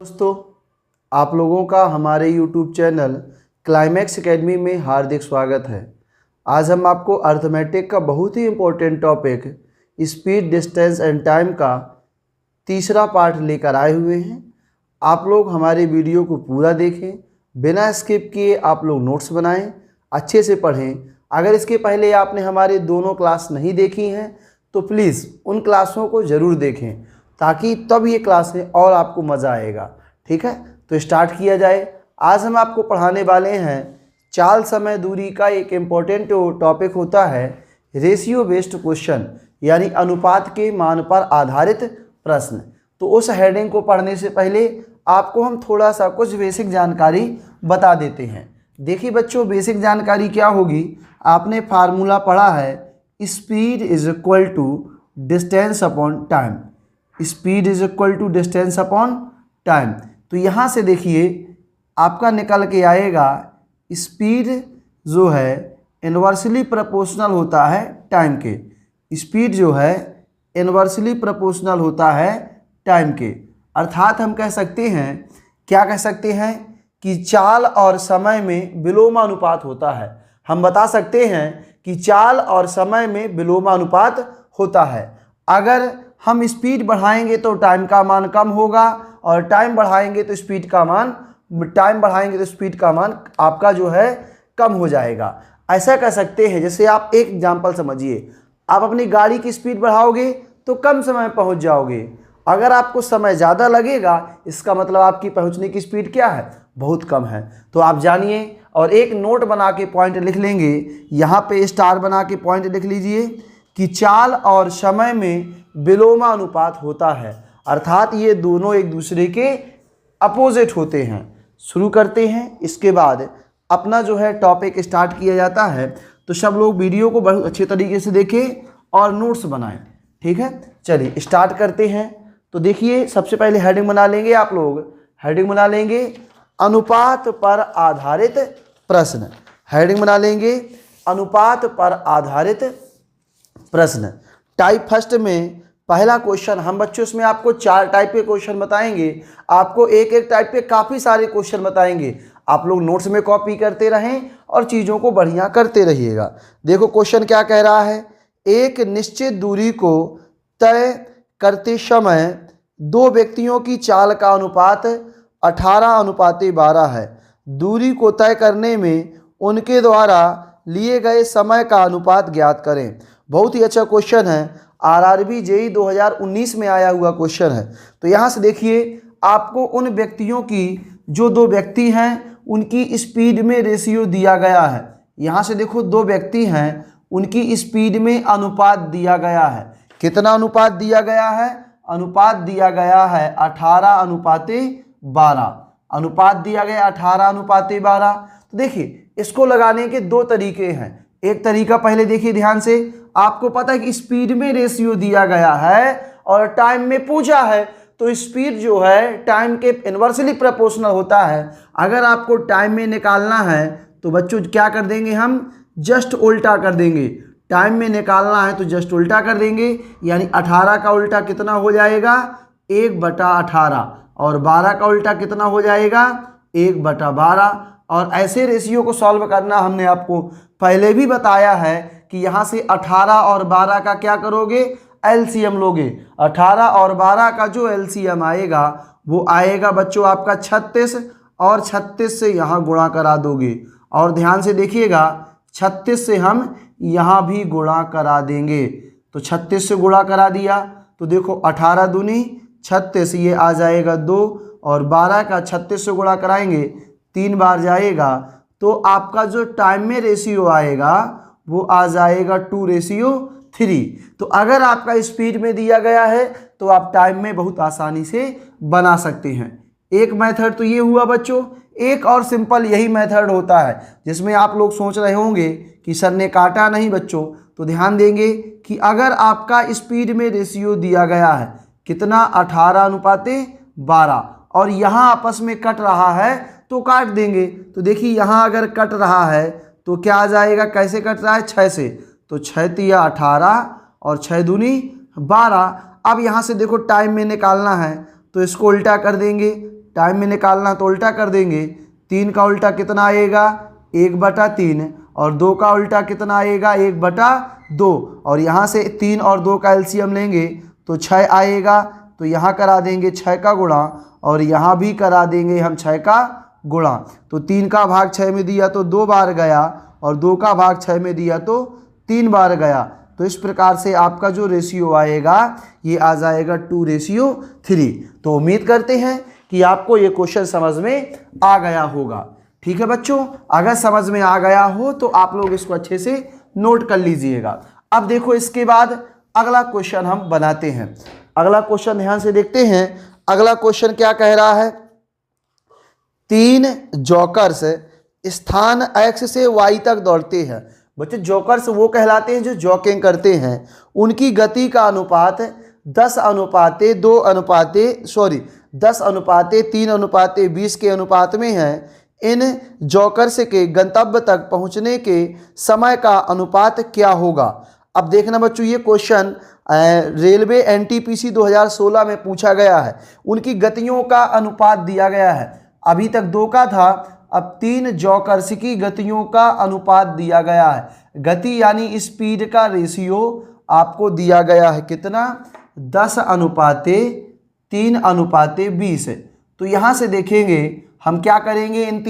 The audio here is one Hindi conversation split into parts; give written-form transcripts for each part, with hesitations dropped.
दोस्तों, आप लोगों का हमारे YouTube चैनल क्लाइमैक्स एकेडमी में हार्दिक स्वागत है। आज हम आपको अर्थमेटिक का बहुत ही important topic speed, distance and time का तीसरा पार्ट लेकर आए हुए हैं। आप लोग हमारे वीडियो को पूरा देखें, बिना स्किप किए आप लोग नोट्स बनाएं, अच्छे से पढ़ें। अगर इसके पहले आपने हमारे दोनों क्लास नहीं देखी हैं तो प्लीज़ उन क्लासों को ज़रूर देखें, ताकि तब ये क्लासें और आपको मज़ा आएगा। ठीक है, तो स्टार्ट किया जाए। आज हम आपको पढ़ाने वाले हैं चाल, समय, दूरी का एक इम्पोर्टेंट टॉपिक होता है रेशियो बेस्ड क्वेश्चन, यानी अनुपात के मान पर आधारित प्रश्न। तो उस हेडिंग को पढ़ने से पहले आपको हम थोड़ा सा कुछ बेसिक जानकारी बता देते हैं। देखिए बच्चों, बेसिक जानकारी क्या होगी, आपने फार्मूला पढ़ा है speed is equal to distance upon time. Speed is equal to distance upon time. तो यहाँ से देखिए आपका निकल के आएगा स्पीड जो है इन्वर्सली प्रोपोर्शनल होता है टाइम के। स्पीड जो है इन्वर्सली प्रोपोर्शनल होता है टाइम के। अर्थात हम कह सकते हैं, क्या कह सकते हैं कि चाल और समय में विलोमानुपात होता है। हम बता सकते हैं कि चाल और समय में विलोमानुपात होता है। अगर हम स्पीड बढ़ाएंगे तो टाइम का मान कम होगा, और टाइम बढ़ाएंगे तो स्पीड का मान आपका जो है कम हो जाएगा। ऐसा कह सकते हैं, जैसे आप एक एग्जांपल समझिए, आप अपनी गाड़ी की स्पीड बढ़ाओगे तो कम समय में पहुंच जाओगे। अगर आपको समय ज़्यादा लगेगा, इसका मतलब आपकी पहुंचने की स्पीड क्या है, बहुत कम है। तो आप जानिए, और एक नोट बना के पॉइंट लिख लेंगे, यहाँ पे स्टार बना के पॉइंट लिख लीजिए कि चाल और समय में विलोमानुपात होता है। अर्थात ये दोनों एक दूसरे के अपोजिट होते हैं। शुरू करते हैं, इसके बाद अपना जो है टॉपिक स्टार्ट किया जाता है। तो सब लोग वीडियो को बहुत अच्छे तरीके से देखें और नोट्स बनाएं। ठीक है, चलिए स्टार्ट करते हैं। तो देखिए, सबसे पहले हेडिंग बना लेंगे, आप लोग हेडिंग बना लेंगे अनुपात पर आधारित प्रश्न। हेडिंग बना लेंगे अनुपात पर आधारित प्रश्न। टाइप फर्स्ट में पहला क्वेश्चन, हम बच्चों इसमें आपको 4 टाइप के क्वेश्चन बताएंगे। आपको एक एक टाइप के काफ़ी सारे क्वेश्चन बताएंगे। आप लोग नोट्स में कॉपी करते रहें और चीज़ों को बढ़िया करते रहिएगा। देखो क्वेश्चन क्या कह रहा है, एक निश्चित दूरी को तय करते समय दो व्यक्तियों की चाल का अनुपात 18:12 है। दूरी को तय करने में उनके द्वारा लिए गए समय का अनुपात ज्ञात करें। बहुत ही अच्छा क्वेश्चन है, आरआरबी जेईई 2019 में आया हुआ क्वेश्चन है। तो यहाँ से देखिए, आपको उन व्यक्तियों की, जो दो व्यक्ति हैं, उनकी स्पीड में रेशियो दिया गया है। यहाँ से देखो, दो व्यक्ति हैं, उनकी स्पीड में अनुपात दिया गया है। कितना अनुपात दिया गया है, अनुपात दिया गया है 18:12। अनुपात दिया गया 18:12। तो देखिए, इसको लगाने के 2 तरीके हैं। एक तरीका पहले देखिए ध्यान से, आपको पता है कि स्पीड में रेशियो दिया गया है और टाइम में पूछा है, तो स्पीड जो है टाइम के इन्वर्सली प्रोपोर्शनल होता है। अगर आपको टाइम में निकालना है तो बच्चों क्या कर देंगे, हम जस्ट उल्टा कर देंगे। टाइम में निकालना है तो जस्ट उल्टा कर देंगे, यानी 18 का उल्टा कितना हो जाएगा, 1/18, और 12 का उल्टा कितना हो जाएगा, 1/12। और ऐसे रेशियो को सॉल्व करना हमने आपको पहले भी बताया है कि यहाँ से 18 और 12 का क्या करोगे, एलसीएम लोगे। 18 और 12 का जो एलसीएम आएगा वो आएगा बच्चों आपका 36, और 36 से यहाँ गुणा करा दोगे। और ध्यान से देखिएगा, 36 से हम यहाँ भी गुणा करा देंगे। तो 36 से गुणा करा दिया तो देखो 18 दूनी 36, ये आ जाएगा 2, और 12 का 36 से गुणा कराएंगे 3 बार जाएगा, तो आपका जो टाइम में रेशियो आएगा वो आ जाएगा 2:3। तो अगर आपका स्पीड में दिया गया है तो आप टाइम में बहुत आसानी से बना सकते हैं। एक मेथड तो ये हुआ बच्चों। एक और सिंपल यही मेथड होता है, जिसमें आप लोग सोच रहे होंगे कि सर ने काटा नहीं बच्चों। तो ध्यान देंगे कि अगर आपका स्पीड में रेशियो दिया गया है कितना, 18:12, और यहाँ आपस में कट रहा है तो काट देंगे। तो देखिए यहाँ अगर कट रहा है तो क्या आ जाएगा, कैसे कट रहा है, 6 से, तो 6 तिया 18 और 6 दूनी 12। अब यहाँ से देखो टाइम में निकालना है तो इसको उल्टा कर देंगे, टाइम में निकालना तो उल्टा कर देंगे। 3 का उल्टा कितना आएगा 1/3 और 2 का उल्टा कितना आएगा 1/2 और यहाँ से 3 और 2 का एलसीएम लेंगे तो 6 आएगा। तो यहाँ करा देंगे 6 का गुणा और यहाँ भी करा देंगे हम 6 का गुणा। तो 3 का भाग 6 में दिया तो 2 बार गया और 2 का भाग 6 में दिया तो 3 बार गया। तो इस प्रकार से आपका जो रेशियो आएगा ये आ जाएगा 2:3। तो उम्मीद करते हैं कि आपको ये क्वेश्चन समझ में आ गया होगा। ठीक है बच्चों, अगर समझ में आ गया हो तो आप लोग इसको अच्छे से नोट कर लीजिएगा। अब देखो इसके बाद अगला क्वेश्चन हम बनाते हैं। अगला क्वेश्चन ध्यान से देखते हैं। अगला क्वेश्चन क्या कह रहा है, 3 जॉकर्स स्थान x से y तक दौड़ते हैं। बच्चे जॉकर्स वो कहलाते हैं जो जॉकिंग करते हैं। उनकी गति का अनुपात 10:3:20 के अनुपात में है। इन जॉकर्स के गंतव्य तक पहुंचने के समय का अनुपात क्या होगा। अब देखना बच्चों, ये क्वेश्चन रेलवे एनटीपीसी 2016 में पूछा गया है। उनकी गतियों का अनुपात दिया गया है। अभी तक 2 का था, अब 3 जॉकर्स की गतियों का अनुपात दिया गया है। गति यानी स्पीड का रेशियो आपको दिया गया है कितना 10:3:20। तो यहाँ से देखेंगे हम क्या करेंगे, इन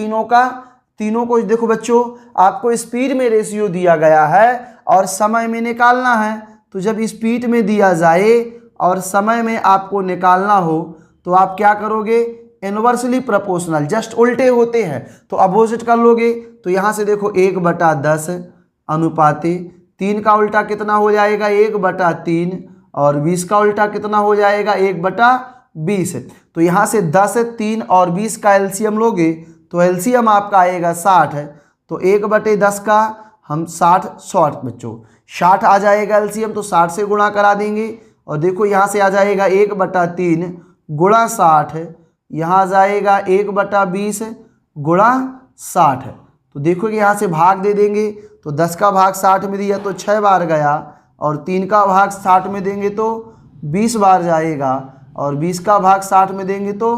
तीनों को देखो बच्चों, आपको स्पीड में रेशियो दिया गया है और समय में निकालना है। तो जब स्पीड में दिया जाए और समय में आपको निकालना हो तो आप क्या करोगे, इनवर्सली प्रोपोर्शनल, जस्ट उल्टे होते हैं तो अपोजिट कर लोगे। तो यहाँ से देखो 1/10 अनुपाते 3 का उल्टा कितना हो जाएगा 1/3 और 20 का उल्टा कितना हो जाएगा 1/20। तो यहाँ से 10, 3 और 20 का एलसीएम लोगे तो एलसीएम आपका आएगा 60 है। तो 1/10 का हम 60 बच्चों 60 आ जाएगा एलसीएम, तो 60 से गुणा करा देंगे और देखो यहाँ से आ जाएगा 1/3 गुणा 60, यहाँ आ जाएगा 1/20 गुणा 60। तो देखो कि यहाँ से भाग दे देंगे तो 10 का भाग 60 में दिया तो 6 बार गया और 3 का भाग 60 में देंगे तो 20 बार जाएगा और 20 का भाग 60 में देंगे तो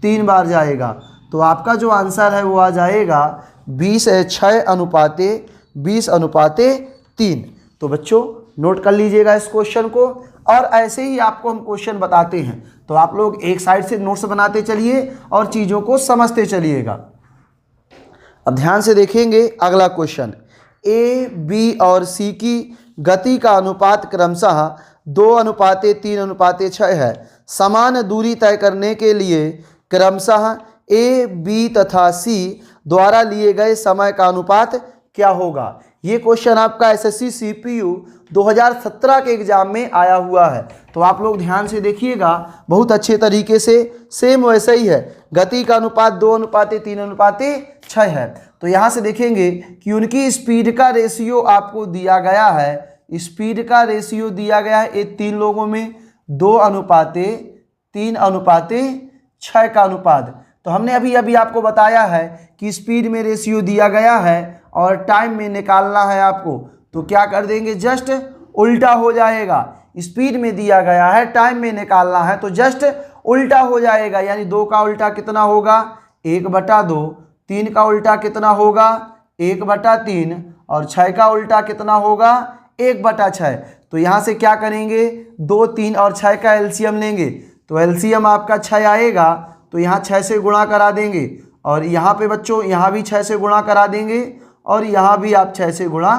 3 बार जाएगा। तो आपका जो आंसर है वो आ जाएगा 6:20:3। तो बच्चों नोट कर लीजिएगा इस क्वेश्चन को और ऐसे ही आपको हम क्वेश्चन बताते हैं तो आप लोग एक साइड से नोट्स बनाते चलिए और चीज़ों को समझते चलिएगा। अब ध्यान से देखेंगे अगला क्वेश्चन, ए, बी और सी की गति का अनुपात क्रमशः 2:3:6 है। समान दूरी तय करने के लिए क्रमशः ए, बी तथा सी द्वारा लिए गए समय का अनुपात क्या होगा। ये क्वेश्चन आपका एसएससी सीपीयू 2017 के एग्जाम में आया हुआ है। तो आप लोग ध्यान से देखिएगा बहुत अच्छे तरीके से, सेम वैसे ही है। गति का अनुपात 2:3:6 है। तो यहाँ से देखेंगे कि उनकी स्पीड का रेशियो आपको दिया गया है। स्पीड का रेशियो दिया गया है ये 3 लोगों में 2:3:6 का अनुपात। तो हमने अभी आपको बताया है कि स्पीड में रेशियो दिया गया है और टाइम में निकालना है आपको। तो क्या कर देंगे, जस्ट उल्टा हो जाएगा। स्पीड में दिया गया है, टाइम में निकालना है तो जस्ट उल्टा हो जाएगा। यानी 2 का उल्टा कितना होगा 1/2, 3 का उल्टा कितना होगा 1/3 और 6 का उल्टा कितना होगा 1/6। तो यहाँ से क्या करेंगे 2, 3 और 6 का एलसीएम लेंगे तो एलसीएम आपका 6 आएगा। तो यहाँ 6 से गुणा करा देंगे और यहाँ पे बच्चों यहाँ भी 6 से गुणा करा देंगे और यहाँ भी आप 6 से गुणा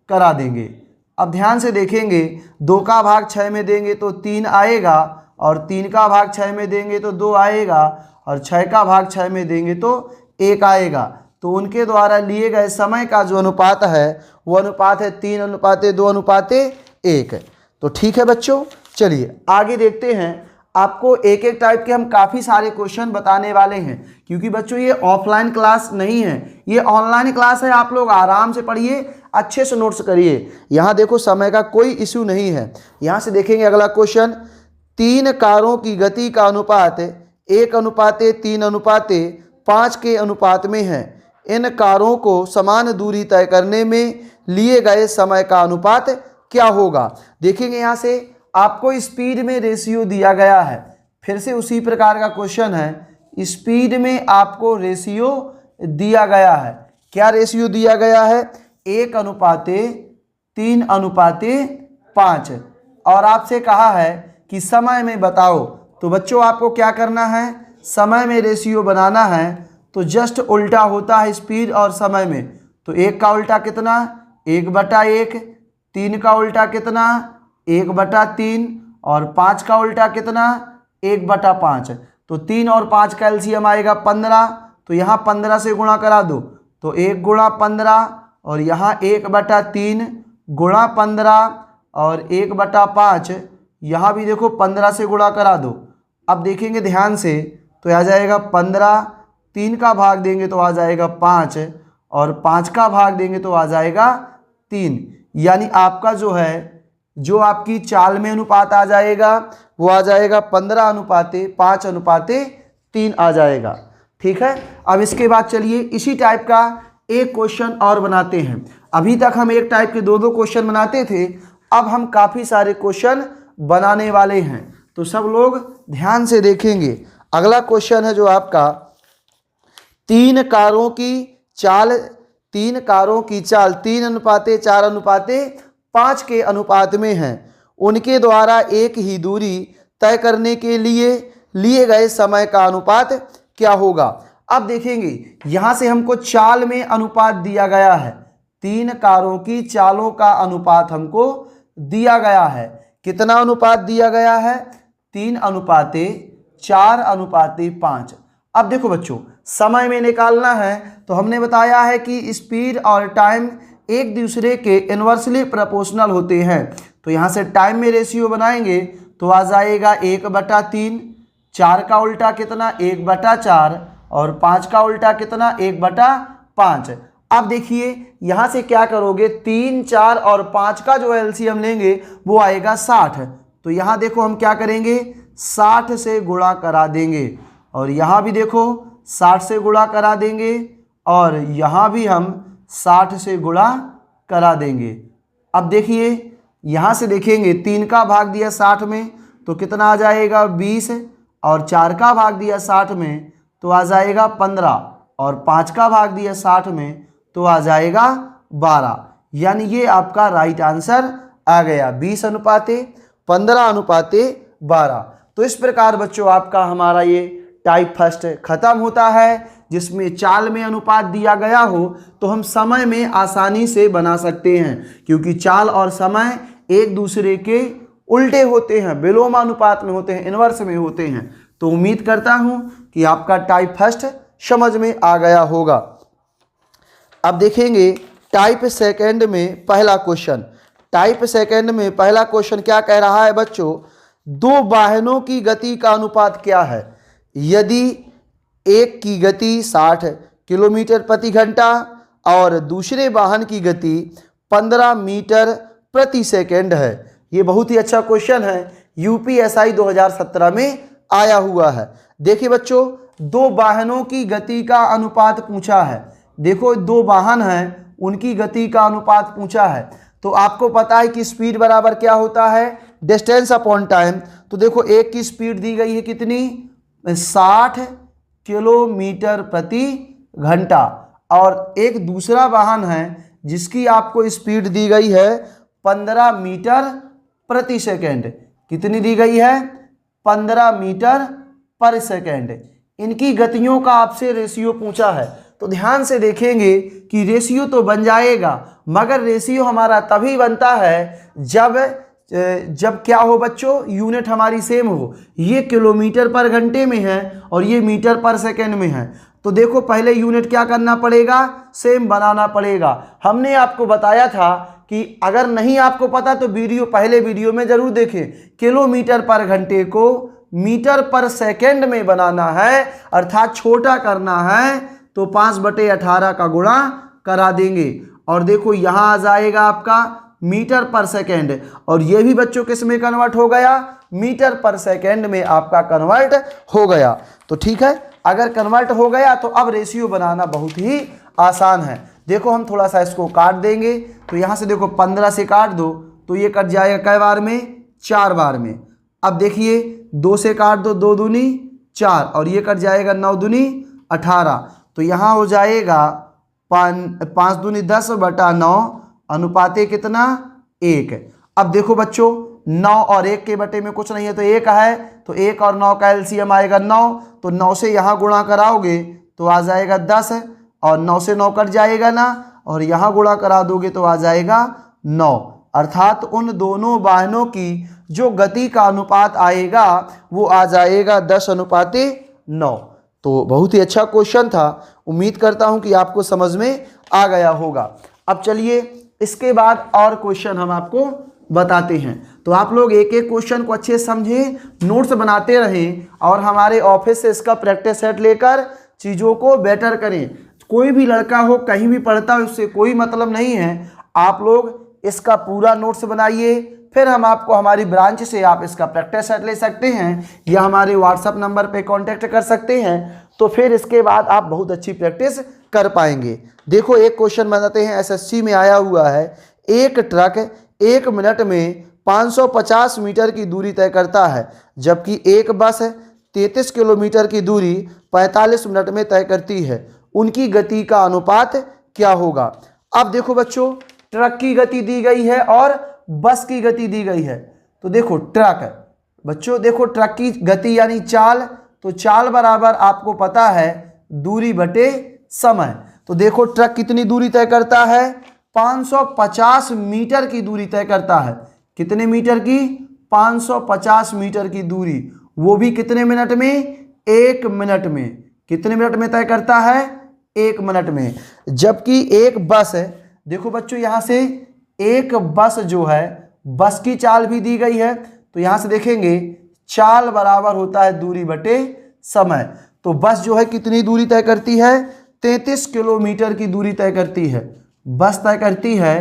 करा देंगे। अब ध्यान से देखेंगे 2 का भाग 6 में देंगे तो 3 आएगा और 3 का भाग 6 में देंगे तो 2 आएगा और 6 का भाग 6 में देंगे तो 1 आएगा। तो उनके द्वारा लिए गए समय का जो अनुपात है वो अनुपात है 3:2:1। तो ठीक है बच्चों, चलिए आगे देखते हैं। आपको एक एक टाइप के हम काफ़ी सारे क्वेश्चन बताने वाले हैं क्योंकि बच्चों ये ऑफलाइन क्लास नहीं है, ये ऑनलाइन क्लास है। आप लोग आराम से पढ़िए, अच्छे से नोट्स करिए। यहाँ देखो समय का कोई इश्यू नहीं है। यहाँ से देखेंगे अगला क्वेश्चन, 3 कारों की गति का अनुपात 1:3:5 के अनुपात में है। इन कारों को समान दूरी तय करने में लिए गए समय का अनुपात क्या होगा। देखेंगे यहाँ से आपको स्पीड में रेशियो दिया गया है। फिर से उसी प्रकार का क्वेश्चन है, स्पीड में आपको रेशियो दिया गया है। क्या रेशियो दिया गया है? 1:3:5। और आपसे कहा है कि समय में बताओ। तो बच्चों आपको क्या करना है? समय में रेशियो बनाना है तो जस्ट उल्टा होता है स्पीड और समय में। तो 1 का उल्टा कितना? 1/1। 3 का उल्टा कितना? 1/3। और 5 का उल्टा कितना? 1/5। तो 3 और 5 का एलसीएम आएगा 15। तो यहाँ 15 से गुणा करा दो तो 1 × 15 और यहाँ 1/3 गुणा 15 और 1/5। यहाँ भी देखो 15 से गुणा करा दो। अब देखेंगे ध्यान से तो आ जाएगा 15। 3 का भाग देंगे तो आ जाएगा 5 और 5 का भाग देंगे तो आ जाएगा 3। यानी आपका जो आपकी चाल में अनुपात आ जाएगा वो आ जाएगा 15:5:3 आ जाएगा। ठीक है। अब इसके बाद चलिए इसी टाइप का एक क्वेश्चन और बनाते हैं। अभी तक हम एक टाइप के 2-2 क्वेश्चन बनाते थे, अब हम काफ़ी सारे क्वेश्चन बनाने वाले हैं। तो सब लोग ध्यान से देखेंगे। अगला क्वेश्चन है जो आपका 3 कारों की चाल 3:4:5 के अनुपात में है। उनके द्वारा एक ही दूरी तय करने के लिए गए समय का अनुपात क्या होगा? अब देखेंगे यहाँ से हमको चाल में अनुपात दिया गया है। 3 कारों की चालों का अनुपात हमको दिया गया है। कितना अनुपात दिया गया है? 3:4:5। अब देखो बच्चों समय में निकालना है तो हमने बताया है कि स्पीड और टाइम एक दूसरे के इन्वर्सली प्रोपोर्शनल होते हैं। तो यहाँ से टाइम में रेशियो बनाएंगे तो आ जाएगा 1/3। 4 का उल्टा कितना? 1/4 और 5 का उल्टा कितना? 1/5। अब देखिए यहाँ से क्या करोगे? 3, 4 और 5 का जो एलसीएम लेंगे वो आएगा 60। तो यहाँ देखो हम क्या करेंगे? 60 से गुणा करा देंगे और यहाँ भी देखो 60 से गुणा करा देंगे और यहाँ भी हम 60 से गुणा करा देंगे। अब देखिए यहाँ से देखेंगे 3 का भाग दिया 60 में तो कितना आ जाएगा? 20 और 4 का भाग दिया 60 में तो आ जाएगा 15 और 5 का भाग दिया 60 में तो आ जाएगा 12। यानी ये आपका राइट आंसर आ गया 20:15:12। तो इस प्रकार बच्चों आपका हमारा ये टाइप फर्स्ट खत्म होता है, जिसमें चाल में अनुपात दिया गया हो तो हम समय में आसानी से बना सकते हैं, क्योंकि चाल और समय एक दूसरे के उल्टे होते हैं, विलोमानुपात में होते हैं, इनवर्स में होते हैं। तो उम्मीद करता हूं कि आपका टाइप फर्स्ट समझ में आ गया होगा। अब देखेंगे टाइप सेकंड में पहला क्वेश्चन। टाइप सेकंड में पहला क्वेश्चन क्या कह रहा है बच्चों? 2 वाहनों की गति का अनुपात क्या है? यदि एक की गति 60 किलोमीटर प्रति घंटा और दूसरे वाहन की गति 15 मीटर प्रति सेकंड है। ये बहुत ही अच्छा क्वेश्चन है, यूपीएसआई 2017 में आया हुआ है। देखिए बच्चों 2 वाहनों की गति का अनुपात पूछा है। देखो 2 वाहन हैं, उनकी गति का अनुपात पूछा है। तो आपको पता है कि स्पीड बराबर क्या होता है? Distance upon time. तो देखो एक की स्पीड दी गई है कितनी? 60 किलोमीटर प्रति घंटा और एक दूसरा वाहन है जिसकी आपको स्पीड दी गई है 15 मीटर प्रति सेकंड। कितनी दी गई है? 15 मीटर पर सेकंड। इनकी गतियों का आपसे रेशियो पूछा है। तो ध्यान से देखेंगे कि रेशियो तो बन जाएगा, मगर रेशियो हमारा तभी बनता है जब क्या हो बच्चों? यूनिट हमारी सेम हो। ये किलोमीटर पर घंटे में है और ये मीटर पर सेकंड में है। तो देखो पहले यूनिट क्या करना पड़ेगा? सेम बनाना पड़ेगा। हमने आपको बताया था कि अगर नहीं आपको पता तो पहले वीडियो में जरूर देखें। किलोमीटर पर घंटे को मीटर पर सेकंड में बनाना है, अर्थात छोटा करना है, तो 5/18 का गुणा करा देंगे और देखो यहाँ आ जाएगा आपका मीटर पर सेकंड। और ये भी बच्चों किस में कन्वर्ट हो गया? मीटर पर सेकंड में आपका कन्वर्ट हो गया। तो ठीक है, अगर कन्वर्ट हो गया तो अब रेशियो बनाना बहुत ही आसान है। देखो हम थोड़ा सा इसको काट देंगे। तो यहाँ से देखो 15 से काट दो तो ये कट जाएगा कै बार में? 4 बार में। अब देखिए 2 से काट दो, 2 दूनी 4 और ये कट जाएगा 9 दूनी 18। तो यहाँ हो जाएगा 5 दूनी 10 बटा 9 अनुपाते कितना 1। अब देखो बच्चों 9 और 1 के बटे में कुछ नहीं है तो 1 है, तो 1 और 9 का एलसीएम आएगा 9। तो 9 से यहाँ गुणा कराओगे तो आ जाएगा 10 और 9 से 9 कट जाएगा ना, और यहाँ गुणा करा दोगे तो आ जाएगा 9। अर्थात उन दोनों वाहनों की जो गति का अनुपात आएगा वो आ जाएगा 10 अनुपाते 9। तो बहुत ही अच्छा क्वेश्चन था, उम्मीद करता हूँ कि आपको समझ में आ गया होगा। अब चलिए इसके बाद और क्वेश्चन हम आपको बताते हैं। तो आप लोग एक एक क्वेश्चन को अच्छे से समझें, नोट्स बनाते रहें और हमारे ऑफिस से इसका प्रैक्टिस सेट लेकर चीज़ों को बेटर करें। कोई भी लड़का हो कहीं भी पढ़ता हो उससे कोई मतलब नहीं है, आप लोग इसका पूरा नोट्स बनाइए, फिर हम आपको हमारी ब्रांच से आप इसका प्रैक्टिस सेट ले सकते हैं या हमारे व्हाट्सएप नंबर पे कांटेक्ट कर सकते हैं। तो फिर इसके बाद आप बहुत अच्छी प्रैक्टिस कर पाएंगे। देखो एक क्वेश्चन बनाते हैं, एसएससी में आया हुआ है, एक ट्रक 1 मिनट में 550 मीटर की दूरी तय करता है, जबकि एक बस 33 किलोमीटर की दूरी 45 मिनट में तय करती है। उनकी गति का अनुपात क्या होगा। अब देखो बच्चों ट्रक की गति दी गई है और बस की गति दी गई है। तो देखो ट्रक, बच्चों देखो ट्रक की गति यानी चाल, तो चाल बराबर आपको पता है दूरी बटे समय। तो देखो ट्रक कितनी दूरी तय करता है, 550 मीटर की दूरी तय करता है। कितने मीटर की, 550 मीटर की दूरी, वो भी कितने मिनट में, 1 मिनट में। कितने मिनट में तय करता है, 1 मिनट में। जबकि एक बस है, देखो बच्चों यहाँ से एक बस जो है, बस की चाल भी दी गई है, तो यहाँ से देखेंगे चाल बराबर होता है दूरी बटे समय। तो बस जो है कितनी दूरी तय करती है, 33 किलोमीटर की दूरी तय करती है। बस तय करती है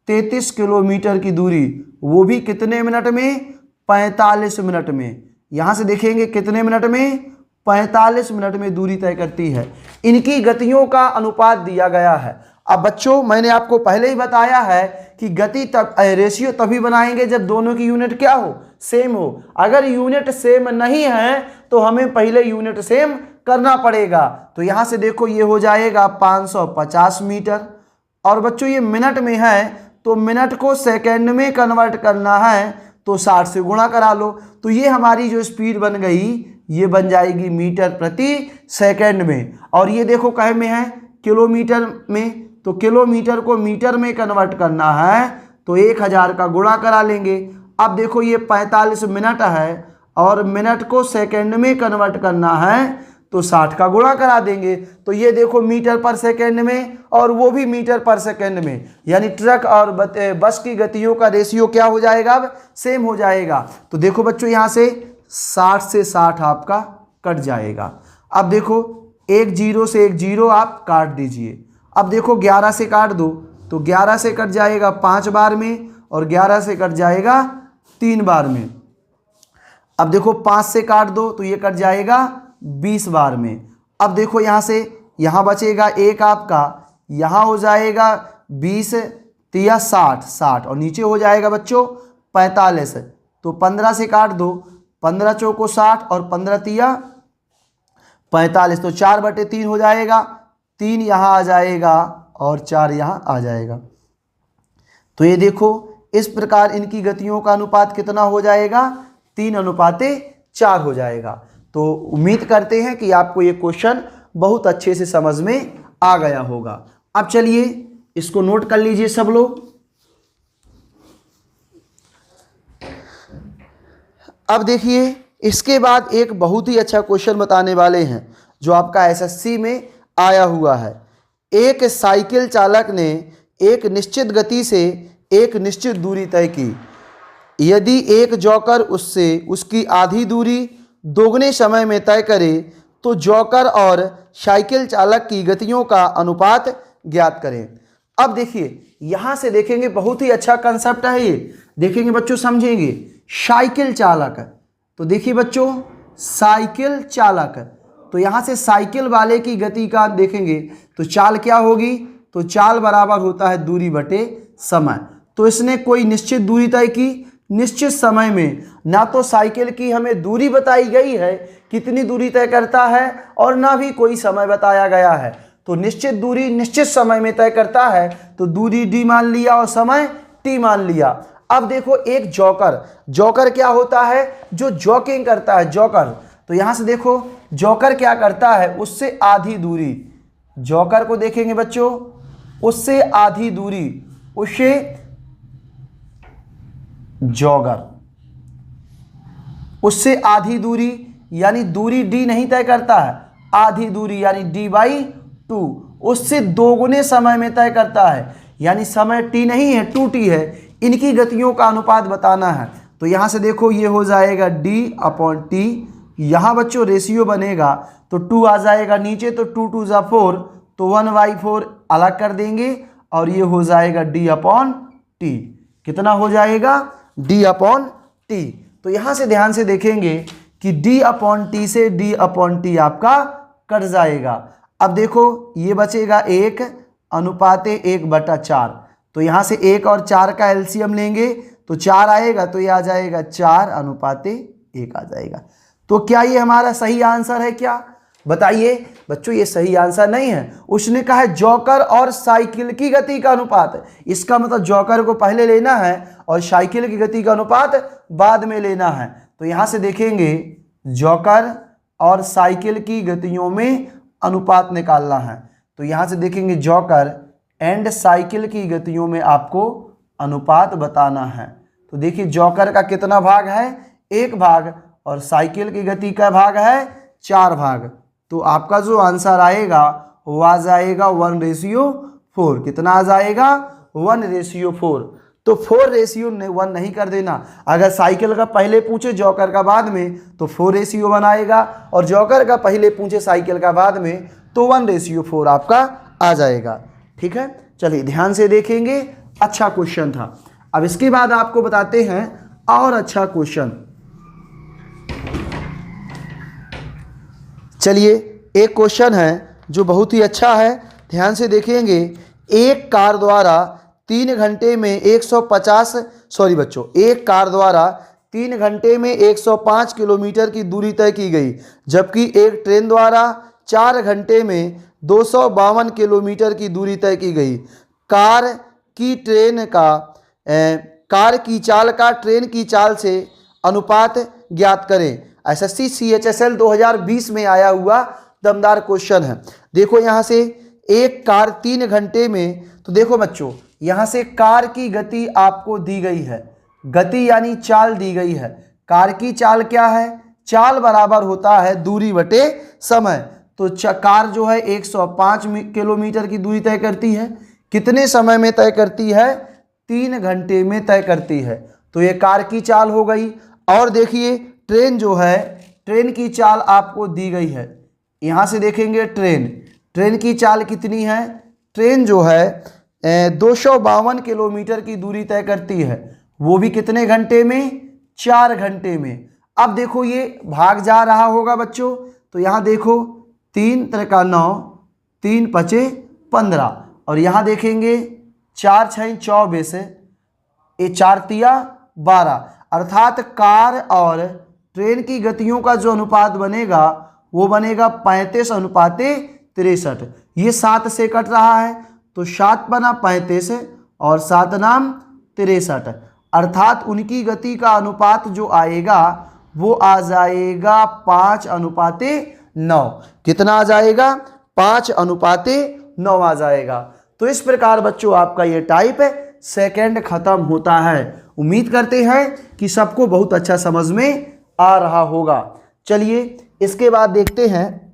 33 किलोमीटर की दूरी, वो भी कितने मिनट में, 45 मिनट में। यहाँ से देखेंगे कितने मिनट में, 45 मिनट में दूरी तय करती है। इनकी गतियों का अनुपात दिया गया है। अब बच्चों मैंने आपको पहले ही बताया है कि गति तब रेशियो तभी बनाएंगे जब दोनों की यूनिट क्या हो, सेम हो। अगर यूनिट सेम नहीं है तो हमें पहले यूनिट सेम करना पड़ेगा। तो यहाँ से देखो ये हो जाएगा 550 मीटर, और बच्चों ये मिनट में है तो मिनट को सेकंड में कन्वर्ट करना है तो 60 से गुणा करा लो। तो ये हमारी जो स्पीड बन गई ये बन जाएगी मीटर प्रति सेकंड में। और ये देखो कहे में है किलोमीटर में, तो किलोमीटर को मीटर में कन्वर्ट करना है तो 1000 का गुणा करा लेंगे। अब देखो ये 45 मिनट है और मिनट को सेकंड में कन्वर्ट करना है तो 60 का गुणा करा देंगे। तो ये देखो मीटर पर सेकंड में और वो भी मीटर पर सेकंड में, यानी ट्रक और बस की गतियों का रेशियो क्या हो जाएगा, अब सेम हो जाएगा। तो देखो बच्चों यहाँ से 60 से 60 आपका कट जाएगा। अब देखो एक जीरो से एक जीरो आप काट दीजिए। अब देखो 11 से काट दो तो 11 से कट जाएगा 5 बार में और 11 से कट जाएगा 3 बार में। अब देखो 5 से काट दो तो ये कट जाएगा 20 बार में। अब देखो यहाँ से यहाँ बचेगा एक आपका, यहाँ हो जाएगा 20 तिया 60 और नीचे हो जाएगा बच्चों 45। तो 15 से काट दो, 15 चौको 60 और 15 तिया 45, तो 4/3 हो जाएगा। 3 यहाँ आ जाएगा और 4 यहाँ आ जाएगा। तो ये देखो इस प्रकार इनकी गतियों का अनुपात कितना हो जाएगा, 3:4 हो जाएगा। तो उम्मीद करते हैं कि आपको ये क्वेश्चन बहुत अच्छे से समझ में आ गया होगा। अब चलिए इसको नोट कर लीजिए सब लोग। अब देखिए इसके बाद एक बहुत ही अच्छा क्वेश्चन बताने वाले हैं जो आपका एसएससी में आया हुआ है। एक साइकिल चालक ने एक निश्चित गति से एक निश्चित दूरी तय की। यदि एक जॉकर उससे उसकी आधी दूरी दोगुने समय में तय करे तो जॉकर और साइकिल चालक की गतियों का अनुपात ज्ञात करें। अब देखिए यहाँ से देखेंगे बहुत ही अच्छा कंसेप्ट है ये, देखेंगे बच्चों समझेंगे। साइकिल चालक, तो देखिए बच्चों साइकिल चालक, तो यहाँ से साइकिल वाले की गति का देखेंगे तो चाल क्या होगी, तो चाल बराबर होता है दूरी बटे समय। तो इसने कोई निश्चित दूरी तय की, निश्चित समय में। ना तो साइकिल की हमें दूरी बताई गई है कितनी दूरी तय करता है, और ना भी कोई समय बताया गया है। तो निश्चित दूरी निश्चित समय में तय करता है, तो दूरी d मान लिया और समय t मान लिया। अब देखो एक जॉकर, जॉकर क्या होता है, जो जॉकिंग करता है, जॉकर। तो यहां से देखो जॉकर क्या करता है, उससे आधी दूरी, जॉकर को देखेंगे बच्चों, उससे आधी दूरी, उससे जॉगर, उससे आधी दूरी, यानी दूरी d नहीं तय करता है, आधी दूरी यानी d/2, उससे दोगुने समय में तय करता है, यानी समय t नहीं है 2t है। इनकी गतियों का अनुपात बताना है। तो यहां से देखो ये हो जाएगा d/t, यहाँ बच्चों रेशियो बनेगा तो 2 आ जाएगा नीचे, तो 2 2 जा 4, तो 1/4 अलग कर देंगे और ये हो जाएगा d/t। कितना हो जाएगा, d/t। तो यहाँ से ध्यान से देखेंगे कि d/t से d/t आपका कट जाएगा। अब देखो ये बचेगा 1/1/4। तो यहाँ से 1 और 4 का एलसीएम लेंगे तो 4 आएगा, तो ये आ जाएगा 4/1 आ जाएगा। तो क्या ये हमारा सही आंसर है क्या, बताइए बच्चों। ये सही आंसर नहीं है। उसने कहा है जॉकर और साइकिल की गति का अनुपात, इसका मतलब जॉकर को पहले लेना है और साइकिल की गति का अनुपात बाद में लेना है। तो यहाँ से देखेंगे जॉकर और साइकिल की गतियों में अनुपात निकालना है। तो यहाँ से देखेंगे जॉकर एंड साइकिल की गतियों में आपको अनुपात बताना है। तो देखिए जॉकर का कितना भाग है, 1 भाग, और साइकिल की गति का भाग है 4 भाग। तो आपका जो आंसर आएगा वो आ जाएगा 1/4। कितना आ जाएगा, 1/4। तो 4:1 नहीं कर देना। अगर साइकिल का पहले पूछे जॉकर का बाद में तो 4:1 आएगा, और जॉकर का पहले पूछे साइकिल का बाद में तो 1/4 आपका आ जाएगा। ठीक है, चलिए ध्यान से देखेंगे। अच्छा क्वेश्चन था। अब इसके बाद आपको बताते हैं और अच्छा क्वेश्चन। चलिए एक क्वेश्चन है जो बहुत ही अच्छा है, ध्यान से देखेंगे। एक कार द्वारा 3 घंटे में 105 किलोमीटर की दूरी तय की गई, जबकि एक ट्रेन द्वारा 4 घंटे में 252 किलोमीटर की दूरी तय की गई। कार की चाल का ट्रेन की चाल से अनुपात ज्ञात करें। एसएससी CHSL 2020 में आया हुआ दमदार क्वेश्चन है। देखो यहाँ से एक कार 3 घंटे में, तो देखो बच्चों यहाँ से कार की गति आपको दी गई है, गति यानी चाल दी गई है। कार की चाल क्या है, चाल बराबर होता है दूरी बटे समय। तो कार जो है 105 किलोमीटर की दूरी तय करती है, कितने समय में तय करती है, 3 घंटे में तय करती है। तो ये कार की चाल हो गई। और देखिए ट्रेन जो है, ट्रेन की चाल आपको दी गई है। यहाँ से देखेंगे ट्रेन की चाल कितनी है, ट्रेन जो है 252 किलोमीटर की दूरी तय करती है, वो भी कितने घंटे में, 4 घंटे में। अब देखो ये भाग जा रहा होगा बच्चों, तो यहाँ देखो 3 × 9, 3 × 5 = 15, और यहाँ देखेंगे 4 × 6 = 24, 4 × 3 = 12। अर्थात कार और ट्रेन की गतियों का जो अनुपात बनेगा वो बनेगा 35:63। ये 7 से कट रहा है, तो 7 बना 35 और 7 नाम 63। अर्थात उनकी गति का अनुपात जो आएगा वो आ जाएगा 5:9। कितना आ जाएगा, 5:9 आ जाएगा। तो इस प्रकार बच्चों आपका ये टाइप सेकंड खत्म होता है। उम्मीद करते हैं कि सबको बहुत अच्छा समझ में आ रहा होगा। चलिए इसके बाद देखते हैं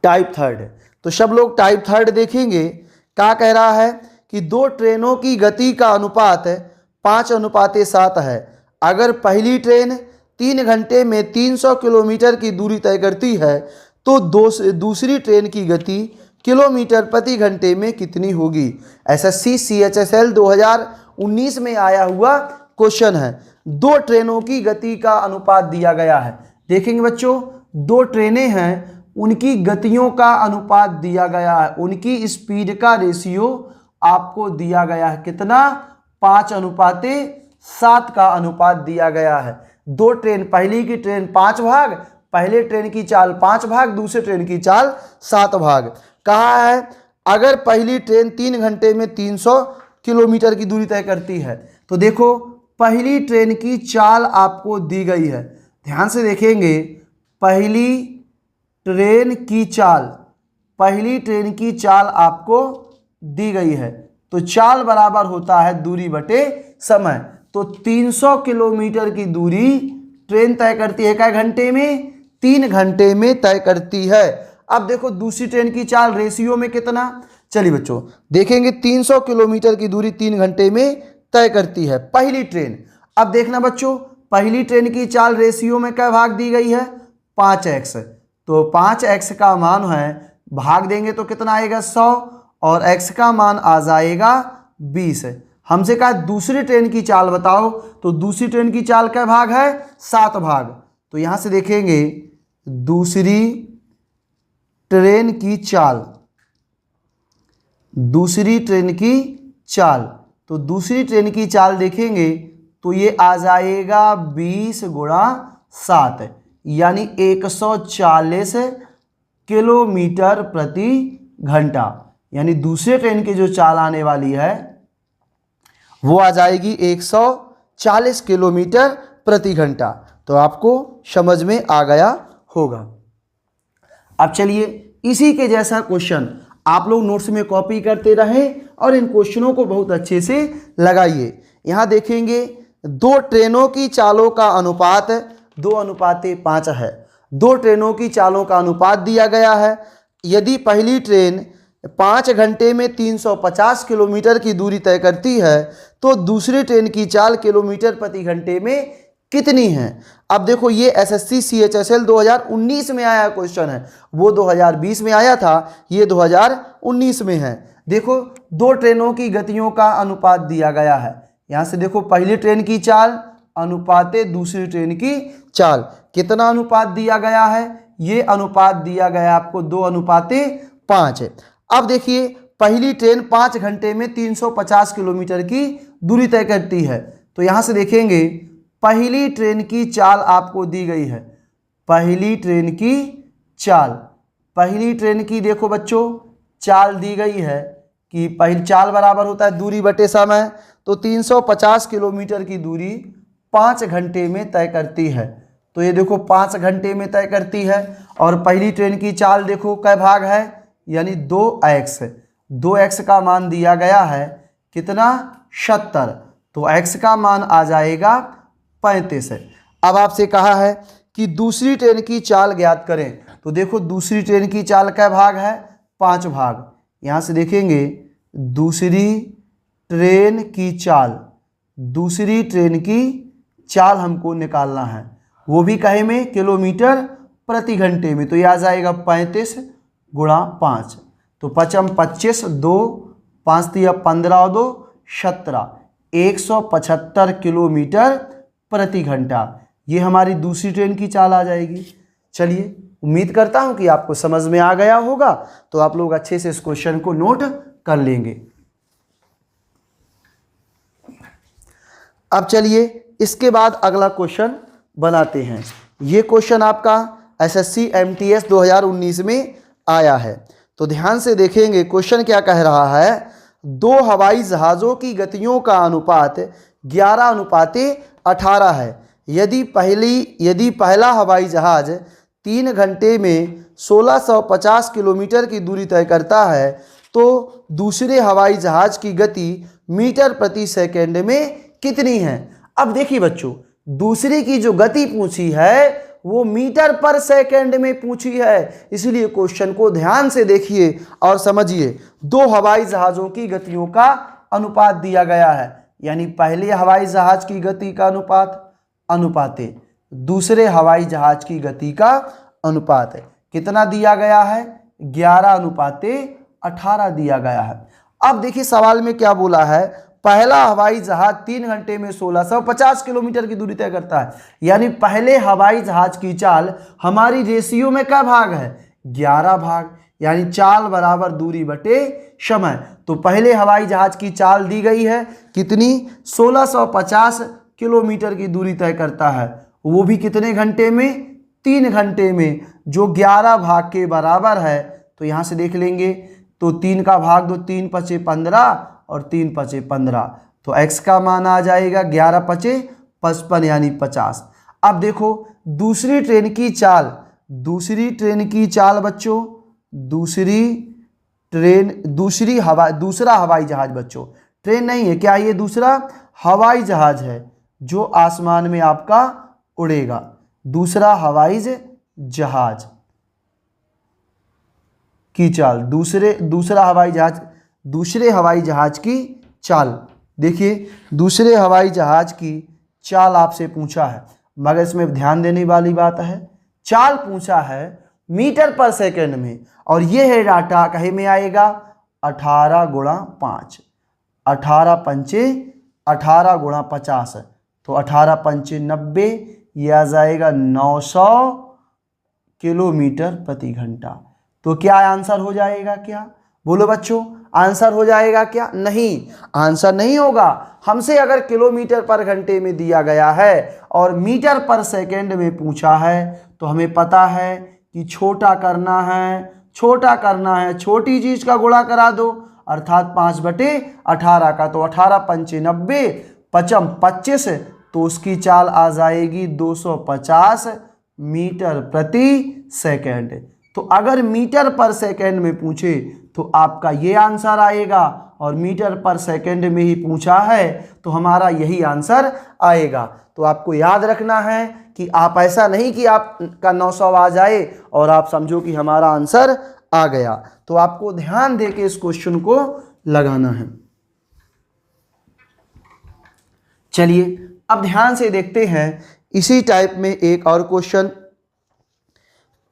टाइप थर्ड। तो सब लोग टाइप थर्ड देखेंगे। क्या कह रहा है कि 2 ट्रेनों की गति का अनुपात 5:7 है। अगर पहली ट्रेन 3 घंटे में 300 किलोमीटर की दूरी तय करती है तो दूसरी ट्रेन की गति किलोमीटर प्रति घंटे में कितनी होगी। एसएससी CHSL 2019 में आया हुआ क्वेश्चन है। 2 ट्रेनों की गति का अनुपात दिया गया है। देखेंगे बच्चों 2 ट्रेनें हैं, उनकी गतियों का अनुपात दिया गया है, उनकी स्पीड का रेशियो आपको दिया गया है। कितना, 5:7। 7 का अनुपात दिया गया है। दो ट्रेन, पहली की ट्रेन 5 भाग, पहले ट्रेन की चाल 5 भाग, दूसरे ट्रेन की चाल 7 भाग। कहा है अगर पहली ट्रेन 3 घंटे में 300 किलोमीटर की दूरी तय करती है। तो देखो पहली ट्रेन की चाल आपको दी गई है, ध्यान से देखेंगे। पहली ट्रेन की चाल आपको दी गई है, तो चाल बराबर होता है दूरी बटे समय। तो 300 किलोमीटर की दूरी ट्रेन तय करती है क्या घंटे में? 3 घंटे में तय करती है। अब देखो दूसरी ट्रेन की चाल रेशियो में कितना, चलिए बच्चों देखेंगे। 300 किलोमीटर की दूरी 3 घंटे में तय करती है पहली ट्रेन। अब देखना बच्चों, पहली ट्रेन की चाल रेशियो में क्या भाग दी गई है? 5x। तो 5x का मान है, भाग देंगे तो कितना आएगा? 100, और x का मान आ जाएगा 20। हमसे कहा दूसरी ट्रेन की चाल बताओ, तो दूसरी ट्रेन की चाल क्या भाग है? 7 भाग। तो यहाँ से देखेंगे दूसरी ट्रेन की चाल, तो दूसरी ट्रेन की चाल देखेंगे तो ये आ जाएगा 20 गुणा 7, यानी 140 किलोमीटर प्रति घंटा। यानी दूसरे ट्रेन की जो चाल आने वाली है वो आ जाएगी 140 किलोमीटर प्रति घंटा। तो आपको समझ में आ गया होगा। अब चलिए इसी के जैसा क्वेश्चन आप लोग नोट्स में कॉपी करते रहें और इन क्वेश्चनों को बहुत अच्छे से लगाइए। यहाँ देखेंगे दो ट्रेनों की चालों का अनुपात 2:5 है। दो ट्रेनों की चालों का अनुपात दिया गया है। यदि पहली ट्रेन 5 घंटे में 350 किलोमीटर की दूरी तय करती है तो दूसरी ट्रेन की चाल किलोमीटर प्रति घंटे में कितनी है? अब देखो ये एसएससी CHSL 2019 में आया क्वेश्चन है, वो 2020 में आया था, ये 2019 में है। देखो दो ट्रेनों की गतियों का अनुपात दिया गया है। यहाँ से देखो पहली ट्रेन की चाल अनुपाते दूसरी ट्रेन की चाल, कितना अनुपात दिया गया है? ये अनुपात दिया गया आपको 2:5 है। अब देखिए पहली ट्रेन 5 घंटे में 350 किलोमीटर की दूरी तय करती है। तो यहाँ से देखेंगे पहली ट्रेन की चाल आपको दी गई है। पहली ट्रेन की देखो बच्चों चाल दी गई है कि पहली चाल बराबर होता है दूरी बटे समय। तो 350 किलोमीटर की दूरी 5 घंटे में तय करती है। तो ये देखो 5 घंटे में तय करती है। और पहली ट्रेन की चाल देखो कै भाग है, यानी 2x। 2x का मान दिया गया है कितना? 70। तो x का मान आ जाएगा 35। अब आपसे कहा है कि दूसरी ट्रेन की चाल ज्ञात करें। तो देखो दूसरी ट्रेन की चाल कै भाग है? 5 भाग। यहाँ से देखेंगे दूसरी ट्रेन की चाल हमको निकालना है, वो भी कहे में किलोमीटर प्रति घंटे में। तो यह आ जाएगा 35 गुणा 5। तो 5 25, 2 5 15 2 17, 175 किलोमीटर प्रति घंटा। ये हमारी दूसरी ट्रेन की चाल आ जाएगी। चलिए उम्मीद करता हूं कि आपको समझ में आ गया होगा। तो आप लोग अच्छे से इस क्वेश्चन को नोट कर लेंगे। अब चलिए इसके बाद अगला क्वेश्चन बनाते हैं। ये क्वेश्चन आपका एसएससी MTS 2019 में आया है। तो ध्यान से देखेंगे क्वेश्चन क्या कह रहा है। दो हवाई जहाज़ों की गतियों का अनुपात 11:18 है। यदि पहला हवाई जहाज़ 3 घंटे में 1650 किलोमीटर की दूरी तय करता है तो दूसरे हवाई जहाज़ की गति मीटर प्रति सेकंड में कितनी है? अब देखिए बच्चों दूसरे की जो गति पूछी है वो मीटर पर सेकंड में पूछी है, इसलिए क्वेश्चन को ध्यान से देखिए और समझिए। दो हवाई जहाज़ों की गतियों का अनुपात दिया गया है, यानी पहले हवाई जहाज़ की गति का अनुपाते दूसरे हवाई जहाज़ की गति का अनुपात है। कितना दिया गया है? 11:18 दिया गया है। अब देखिए सवाल में क्या बोला है, पहला हवाई जहाज 3 घंटे में 1650 किलोमीटर की दूरी तय करता है, यानी पहले हवाई जहाज की चाल हमारी रेशियो में क्या भाग है? 11 भाग, यानी चाल बराबर दूरी बटे समय। तो पहले हवाई जहाज की चाल दी गई है कितनी, 1650 किलोमीटर की दूरी तय करता है, वो भी कितने घंटे में, 3 घंटे में, जो 11 भाग के बराबर है। तो यहाँ से देख लेंगे, तो 3 का भाग दो, 3 पचे 15 और 3 पचे 15, तो x का मान आ जाएगा 11 पचे 55 यानी 50। अब देखो दूसरी ट्रेन की चाल, बच्चों, दूसरा हवाई जहाज बच्चों, ट्रेन नहीं है क्या, ये दूसरा हवाई जहाज है जो आसमान में आपका उड़ेगा, दूसरा हवाई जहाज की चाल, दूसरे हवाई जहाज की चाल। देखिए दूसरे हवाई जहाज की चाल आपसे पूछा है, मगर इसमें ध्यान देने वाली बात है, चाल पूछा है मीटर पर सेकंड में, और ये है डाटा कहे में आएगा 18 गुणा 5, 18 पंचे 18 गुणा 50, तो 18 पंचे 90, यह आ जाएगा 900 किलोमीटर प्रति घंटा। तो क्या आंसर हो जाएगा, क्या बोलो बच्चों, आंसर हो जाएगा क्या, नहीं, आंसर नहीं होगा। हमसे अगर किलोमीटर पर घंटे में दिया गया है और मीटर पर सेकंड में पूछा है, तो हमें पता है कि छोटा करना है, छोटी चीज का गुणा करा दो, अर्थात 5/18 का, तो 18 पंचे 90, 5 25, तो उसकी चाल आ जाएगी 250 मीटर प्रति सेकंड। तो अगर मीटर पर सेकंड में पूछे तो आपका ये आंसर आएगा, और मीटर पर सेकंड में ही पूछा है तो हमारा यही आंसर आएगा। तो आपको याद रखना है कि आप ऐसा नहीं कि आपका 900 आ जाए और आप समझो कि हमारा आंसर आ गया। तो आपको ध्यान देके इस क्वेश्चन को लगाना है। चलिए अब ध्यान से देखते हैं इसी टाइप में एक और क्वेश्चन।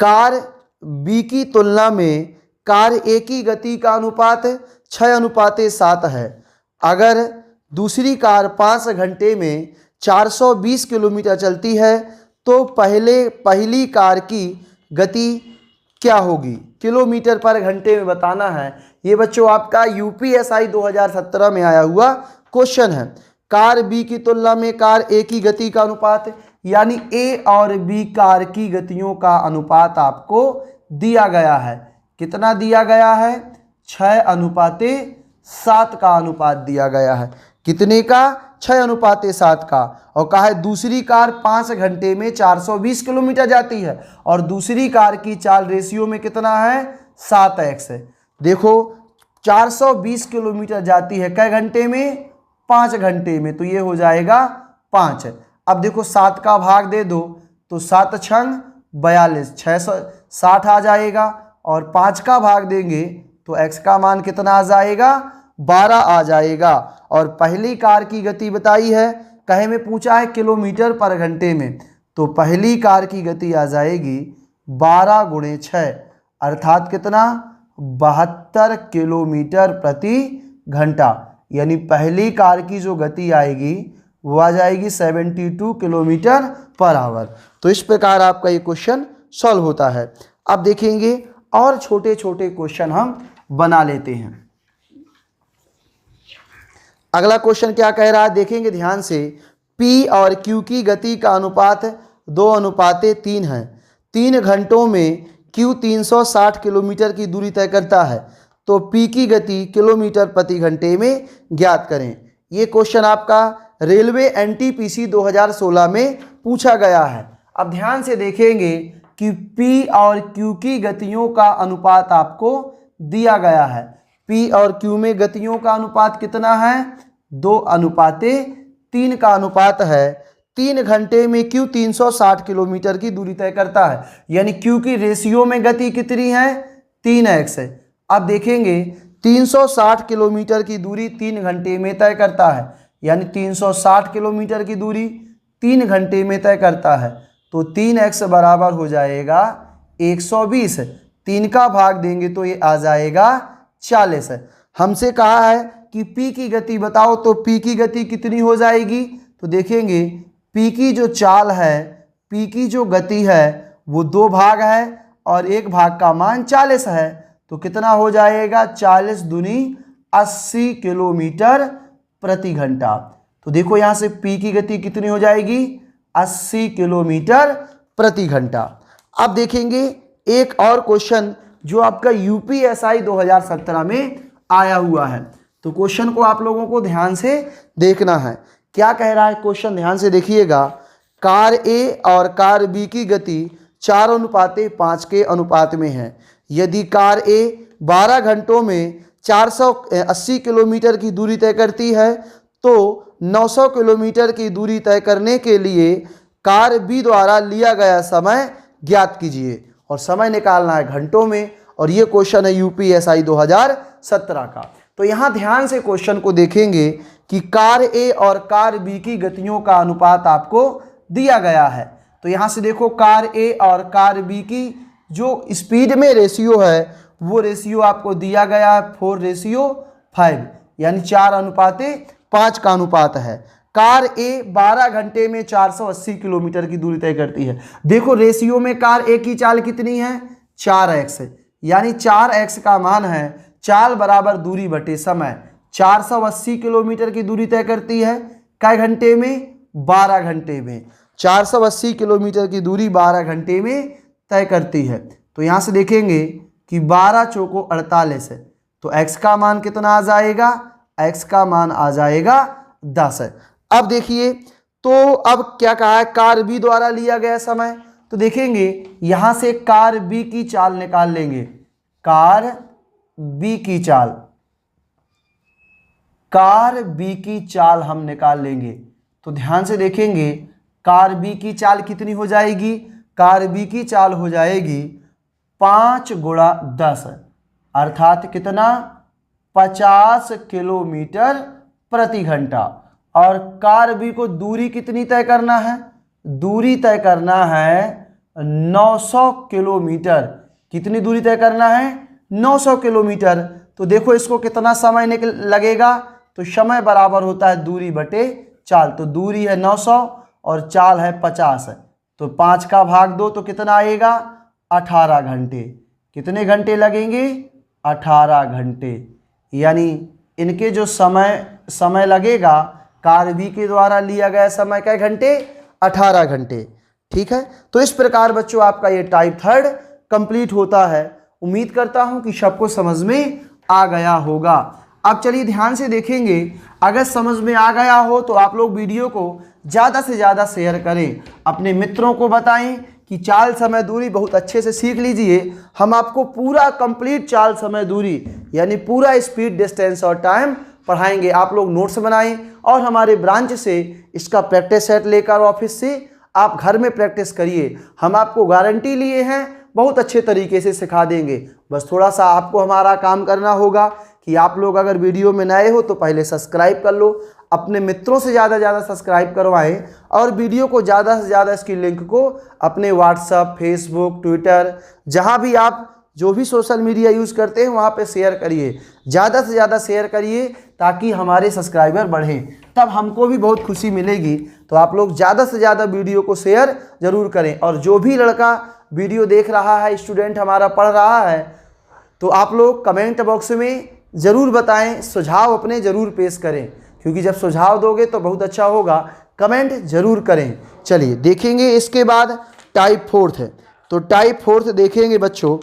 कार बी की तुलना में कार ए की गति का अनुपात 6:7 है। अगर दूसरी कार 5 घंटे में 420 किलोमीटर चलती है तो पहली कार की गति क्या होगी, किलोमीटर पर घंटे में बताना है। ये बच्चों आपका यूपीएसआई 2017 में आया हुआ क्वेश्चन है। कार बी की तुलना में कार ए की गति का अनुपात, यानी ए और बी कार की गतियों का अनुपात आपको दिया गया है। कितना दिया गया है, 6:7 का अनुपात दिया गया है। कितने का, 6:7 का। और कहा है दूसरी कार 5 घंटे में 420 किलोमीटर जाती है, और दूसरी कार की चाल रेशियो में कितना है, 7x है। देखो 420 किलोमीटर जाती है कै घंटे में, 5 घंटे में, तो ये हो जाएगा 5। अब देखो 7 का भाग दे दो, तो 7 छंग 42, 660 आ जाएगा, और 5 का भाग देंगे तो x का मान कितना आ जाएगा, 12 आ जाएगा। और पहली कार की गति बताई है, कहे में पूछा है किलोमीटर पर घंटे में, तो पहली कार की गति आ जाएगी 12 × 6, अर्थात कितना, 72 किलोमीटर प्रति घंटा। यानी पहली कार की जो गति आएगी वो आ जाएगी 72 किलोमीटर पर आवर। तो इस प्रकार आपका ये क्वेश्चन सॉल्व होता है। अब देखेंगे और छोटे छोटे क्वेश्चन हम बना लेते हैं। अगला क्वेश्चन क्या कह रहा है, देखेंगे ध्यान से। P और Q की गति का अनुपात 2:3 है। 3 घंटों में Q 360 किलोमीटर की दूरी तय करता है, तो P की गति किलोमीटर प्रति घंटे में ज्ञात करें। ये क्वेश्चन आपका रेलवे NTPC 2016 में पूछा गया है। अब ध्यान से देखेंगे कि P और Q की गतियों का अनुपात आपको दिया गया है। P और Q में गतियों का अनुपात कितना है, 2:3 का अनुपात है। 3 घंटे में Q 360 किलोमीटर की दूरी तय करता है, यानी Q की रेशियो में गति कितनी है, 3x है। अब देखेंगे 360 किलोमीटर की दूरी 3 घंटे में तय करता है, यानी 360 किलोमीटर की दूरी 3 घंटे में तय करता है, तो 3x बराबर हो जाएगा 120। 3 का भाग देंगे तो ये आ जाएगा 40। हमसे कहा है कि P की गति बताओ, तो P की गति कितनी हो जाएगी, तो देखेंगे P की जो चाल है, P की जो गति है वो 2 भाग है और 1 भाग का मान 40 है, तो कितना हो जाएगा, 40 दूनी 80 किलोमीटर प्रति घंटा। तो देखो यहाँ से p की गति कितनी हो जाएगी, 80 किलोमीटर प्रति घंटा। अब देखेंगे एक और क्वेश्चन जो आपका यूपीएसआई 2017 में आया हुआ है। तो क्वेश्चन को आप लोगों को ध्यान से देखना है। क्या कह रहा है क्वेश्चन, ध्यान से देखिएगा। कार ए और कार बी की गति 4:5 के अनुपात में है। यदि कार ए 12 घंटों में 480 किलोमीटर की दूरी तय करती है तो 900 किलोमीटर की दूरी तय करने के लिए कार बी द्वारा लिया गया समय ज्ञात कीजिए। और समय निकालना है घंटों में, और ये क्वेश्चन है यूपीएसआई 2017 का। तो यहाँ ध्यान से क्वेश्चन को देखेंगे कि कार ए और कार बी की गतियों का अनुपात आपको दिया गया है। तो यहाँ से देखो कार ए और कार बी की जो स्पीड में रेशियो है वो रेशियो आपको दिया गया है 4:5, यानी 4:5 का अनुपात है। कार ए 12 घंटे में 480 किलोमीटर की दूरी तय करती है। देखो रेशियो में कार ए की चाल कितनी है, 4x, यानी 4x का मान है चाल बराबर दूरी बटे समय। 480 किलोमीटर की दूरी तय करती है कै घंटे में, 12 घंटे में। 480 किलोमीटर की दूरी 12 घंटे में तय करती है। तो यहाँ से देखेंगे कि 12 चौको 48 है, तो x का मान कितना आ जाएगा, x का मान आ जाएगा 10 है। अब देखिए तो अब क्या कहा है, कार बी द्वारा लिया गया समय। तो देखेंगे यहाँ से कार बी की चाल निकाल लेंगे। कार बी की चाल, कार बी की चाल हम निकाल लेंगे। तो ध्यान से देखेंगे कार बी की चाल कितनी हो जाएगी, कार बी की चाल हो जाएगी 5 × 10, अर्थात कितना, 50 किलोमीटर प्रति घंटा। और कार बी को दूरी कितनी तय करना है, दूरी तय करना है 900 किलोमीटर। कितनी दूरी तय करना है, 900 किलोमीटर। तो देखो इसको कितना समय लगेगा, तो समय बराबर होता है दूरी बटे चाल। तो दूरी है 900 और चाल है 50, तो 5 का भाग दो तो कितना आएगा, 18 घंटे। कितने घंटे लगेंगे, 18 घंटे। यानी इनके जो समय लगेगा, कार बी के द्वारा लिया गया समय कै घंटे, 18 घंटे। ठीक है, तो इस प्रकार बच्चों आपका ये टाइप 3 कंप्लीट होता है। उम्मीद करता हूं कि सबको समझ में आ गया होगा। अब चलिए ध्यान से देखेंगे, अगर समझ में आ गया हो तो आप लोग वीडियो को ज़्यादा से ज़्यादा शेयर करें, अपने मित्रों को बताएं कि चाल समय दूरी बहुत अच्छे से सीख लीजिए। हम आपको पूरा कंप्लीट चाल समय दूरी यानी पूरा स्पीड, डिस्टेंस और टाइम पढ़ाएंगे। आप लोग नोट्स बनाएं और हमारे ब्रांच से इसका प्रैक्टिस सेट लेकर ऑफिस से आप घर में प्रैक्टिस करिए। हम आपको गारंटी लिए हैं, बहुत अच्छे तरीके से सिखा देंगे। बस थोड़ा सा आपको हमारा काम करना होगा कि आप लोग अगर वीडियो में नए हो तो पहले सब्सक्राइब कर लो, अपने मित्रों से ज़्यादा सब्सक्राइब करवाएं और वीडियो को ज़्यादा से ज़्यादा इसकी लिंक को अपने व्हाट्सएप, फेसबुक, ट्विटर, जहां भी आप जो भी सोशल मीडिया यूज़ करते हैं वहां पे शेयर करिए। ज़्यादा से ज़्यादा शेयर करिए ताकि हमारे सब्सक्राइबर बढ़ें, तब हमको भी बहुत खुशी मिलेगी। तो आप लोग ज़्यादा से ज़्यादा वीडियो को शेयर ज़रूर करें। और जो भी लड़का वीडियो देख रहा है, स्टूडेंट हमारा पढ़ रहा है, तो आप लोग कमेंट बॉक्स में ज़रूर बताएं, सुझाव अपने ज़रूर पेश करें, क्योंकि जब सुझाव दोगे तो बहुत अच्छा होगा। कमेंट ज़रूर करें। चलिए देखेंगे इसके बाद टाइप 4 है। तो टाइप 4 देखेंगे बच्चों।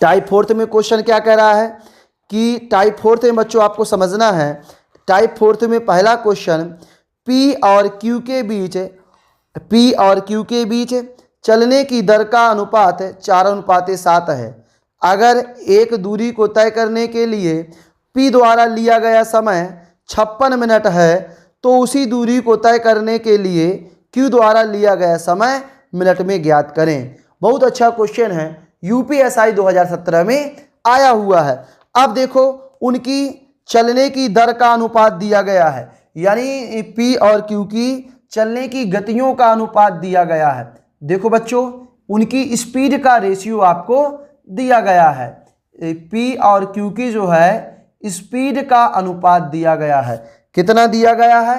टाइप 4 में क्वेश्चन क्या कह रहा है कि टाइप 4 में बच्चों आपको समझना है। टाइप 4 में पहला क्वेश्चन, P और Q के बीच चलने की दर का अनुपात 4:7 है। अगर एक दूरी को तय करने के लिए P द्वारा लिया गया समय 56 मिनट है तो उसी दूरी को तय करने के लिए Q द्वारा लिया गया समय मिनट में ज्ञात करें। बहुत अच्छा क्वेश्चन है, यूपीएसआई 2017 में आया हुआ है। अब देखो उनकी चलने की दर का अनुपात दिया गया है, यानी P और Q की चलने की गतियों का अनुपात दिया गया है। देखो बच्चों उनकी स्पीड का रेशियो आपको दिया गया है। P और Q की जो है स्पीड का अनुपात दिया गया है। कितना दिया गया है,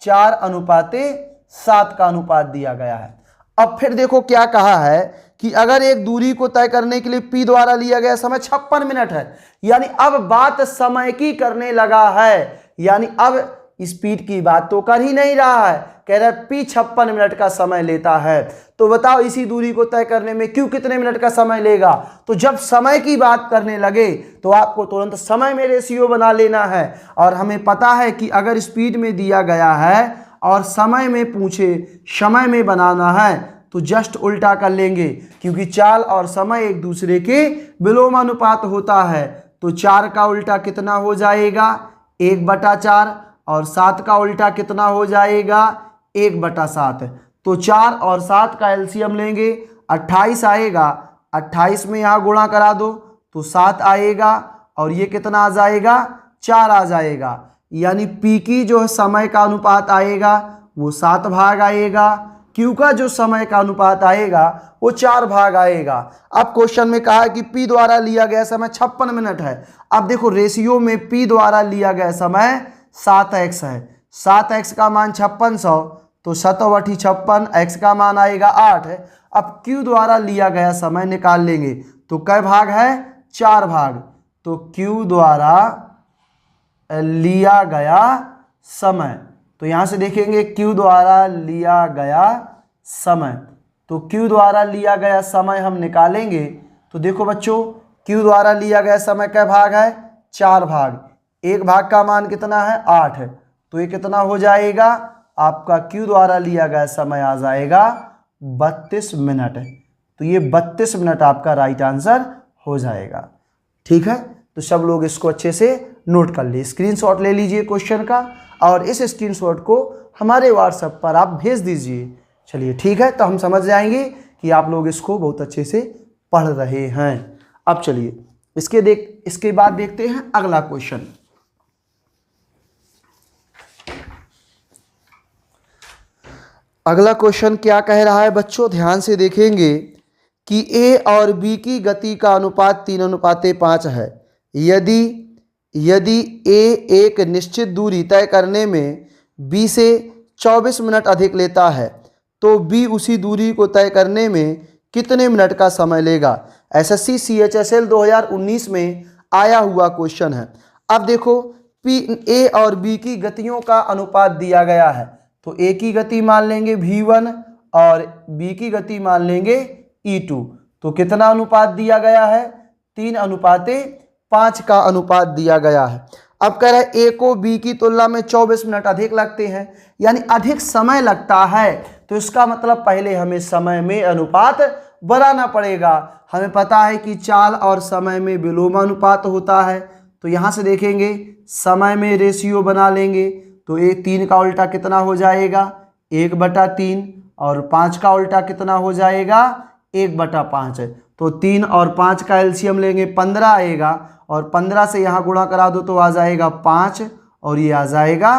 4:7 का अनुपात दिया गया है। अब फिर देखो क्या कहा है कि अगर एक दूरी को तय करने के लिए P द्वारा लिया गया समय 56 मिनट है, यानी अब बात समय की करने लगा है, यानी अब स्पीड की बात तो कर ही नहीं रहा है, कह रहा है P 56 मिनट का समय लेता है। तो बताओ इसी दूरी को तय करने में Q कितने मिनट का समय लेगा। तो जब समय की बात करने लगे तो आपको तुरंत समय में रेशियो बना लेना है। और हमें पता है कि अगर स्पीड में दिया गया है और समय में पूछे समय में बनाना है तो जस्ट उल्टा कर लेंगे, क्योंकि चाल और समय एक दूसरे के विलोमानुपात होता है। तो 4 का उल्टा कितना हो जाएगा 1/4, और 7 का उल्टा कितना हो जाएगा 1/7। तो 4 और 7 का एलसीएम लेंगे 28 आएगा, 28 में यहाँ गुणा करा दो तो 7 आएगा, और ये कितना आ जाएगा 4 आ जाएगा। यानी P की जो समय का अनुपात आएगा वो 7 भाग आएगा, Q का जो समय का अनुपात आएगा वो 4 भाग आएगा। अब क्वेश्चन में कहा है कि P द्वारा लिया गया समय 56 मिनट है। अब देखो रेशियो में P द्वारा लिया गया समय 7x है, 7x का मान 5600, तो 7/56, x का मान आएगा 8 है। अब Q द्वारा लिया गया समय निकाल लेंगे तो कै भाग है 4 भाग। तो Q द्वारा लिया गया समय, तो यहाँ से देखेंगे Q द्वारा लिया गया समय, तो Q द्वारा लिया गया समय हम निकालेंगे तो देखो बच्चों Q द्वारा लिया गया समय कै भाग है 4 भाग, एक भाग का मान कितना है 8 है, तो ये कितना हो जाएगा आपका Q द्वारा लिया गया समय आ जाएगा 32 मिनट। तो ये 32 मिनट आपका राइट आंसर हो जाएगा। ठीक है, तो सब लोग इसको अच्छे से नोट कर लीजिए, स्क्रीनशॉट ले लीजिए क्वेश्चन का, और इस स्क्रीनशॉट को हमारे व्हाट्सएप पर आप भेज दीजिए। चलिए ठीक है, तो हम समझ जाएंगे कि आप लोग इसको बहुत अच्छे से पढ़ रहे हैं। अब चलिए इसके बाद देखते हैं अगला क्वेश्चन। अगला क्वेश्चन क्या कह रहा है बच्चों, ध्यान से देखेंगे कि A और B की गति का अनुपात 3:5 है। यदि A एक निश्चित दूरी तय करने में B से 24 मिनट अधिक लेता है तो B उसी दूरी को तय करने में कितने मिनट का समय लेगा। SSC CHSL 2019 में आया हुआ क्वेश्चन है। अब देखो A और B की गतियों का अनुपात दिया गया है, तो A की गति मान लेंगे V1 और B की गति मान लेंगे E2। तो कितना अनुपात दिया गया है 3:5 का अनुपात दिया गया है। अब कह रहा है A को B की तुलना में 24 मिनट अधिक लगते हैं, यानी अधिक समय लगता है, तो इसका मतलब पहले हमें समय में अनुपात बढ़ाना पड़ेगा। हमें पता है कि चाल और समय में विलोमानुपात होता है, तो यहाँ से देखेंगे समय में रेशियो बना लेंगे तो 3 का उल्टा कितना हो जाएगा 1/3, और 5 का उल्टा कितना हो जाएगा 1/5 है। तो 3 और 5 का एलसीएम लेंगे 15 आएगा, और 15 से यहाँ गुणा करा दो तो आ जाएगा 5, और ये आ जाएगा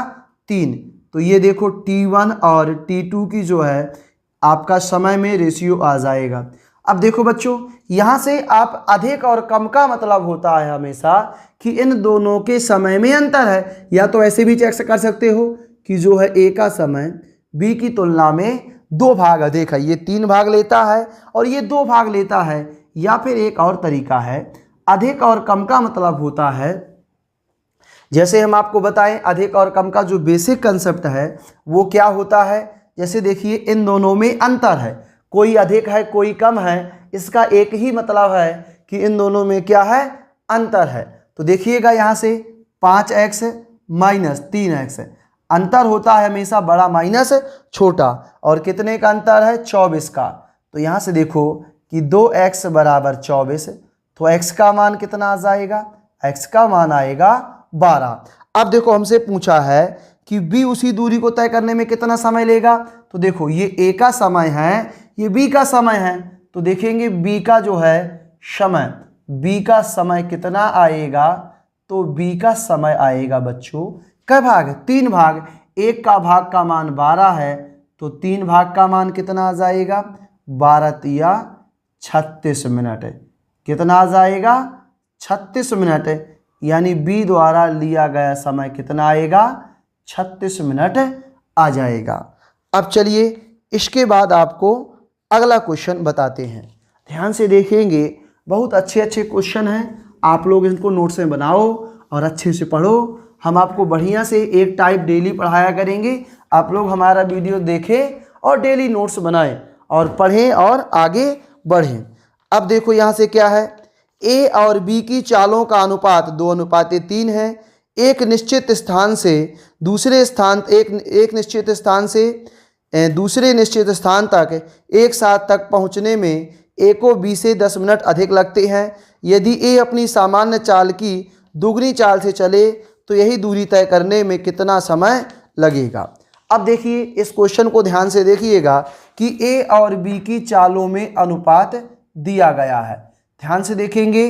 3। तो ये देखो T1 और T2 की जो है आपका समय में रेशियो आ जाएगा। अब देखो बच्चों यहाँ से आप अधिक और कम का मतलब होता है हमेशा कि इन दोनों के समय में अंतर है, या तो ऐसे भी चेक कर सकते हो कि जो है A का समय B की तुलना में 2 भाग अधिक है, ये 3 भाग लेता है और ये 2 भाग लेता है। या फिर एक और तरीका है, अधिक और कम का मतलब होता है, जैसे हम आपको बताएं अधिक और कम का जो बेसिक कंसेप्ट है वो क्या होता है। जैसे देखिए इन दोनों में अंतर है, कोई अधिक है कोई कम है, इसका एक ही मतलब है कि इन दोनों में क्या है अंतर है। तो देखिएगा यहाँ से 5x माइनस 3x, अंतर होता है हमेशा बड़ा माइनस छोटा, और कितने का अंतर है 24 का। तो यहाँ से देखो कि 2x बराबर 24, तो x का मान कितना आ जाएगा, x का मान आएगा 12। अब देखो हमसे पूछा है कि B उसी दूरी को तय करने में कितना समय लेगा। तो देखो ये A का समय है, ये B का समय है, तो देखेंगे B का जो है समय, B का समय कितना आएगा, तो B का समय आएगा बच्चों कै भाग 3 भाग। एक का भाग का मान 12 है, तो 3 भाग का मान कितना आ जाएगा 12×3 36 मिनट, कितना आ जाएगा 36 मिनट, यानी B द्वारा लिया गया समय कितना आएगा 36 मिनट आ जाएगा। अब चलिए इसके बाद आपको अगला क्वेश्चन बताते हैं। ध्यान से देखेंगे, बहुत अच्छे अच्छे क्वेश्चन हैं। आप लोग इनको नोट्स में बनाओ और अच्छे से पढ़ो। हम आपको बढ़िया से एक टाइप डेली पढ़ाया करेंगे। आप लोग हमारा वीडियो देखें और डेली नोट्स बनाएं और पढ़ें और आगे बढ़ें। अब देखो यहाँ से क्या है, ए और बी की चालों का अनुपात 2:3 है। एक निश्चित स्थान से दूसरे स्थान एक निश्चित स्थान से दूसरे निश्चित स्थान तक एक साथ तक पहुँचने में ए को बी से 10 मिनट अधिक लगते हैं। यदि ए अपनी सामान्य चाल की दुगनी चाल से चले तो यही दूरी तय करने में कितना समय लगेगा। अब देखिए इस क्वेश्चन को ध्यान से देखिएगा कि ए और बी की चालों में अनुपात दिया गया है। ध्यान से देखेंगे,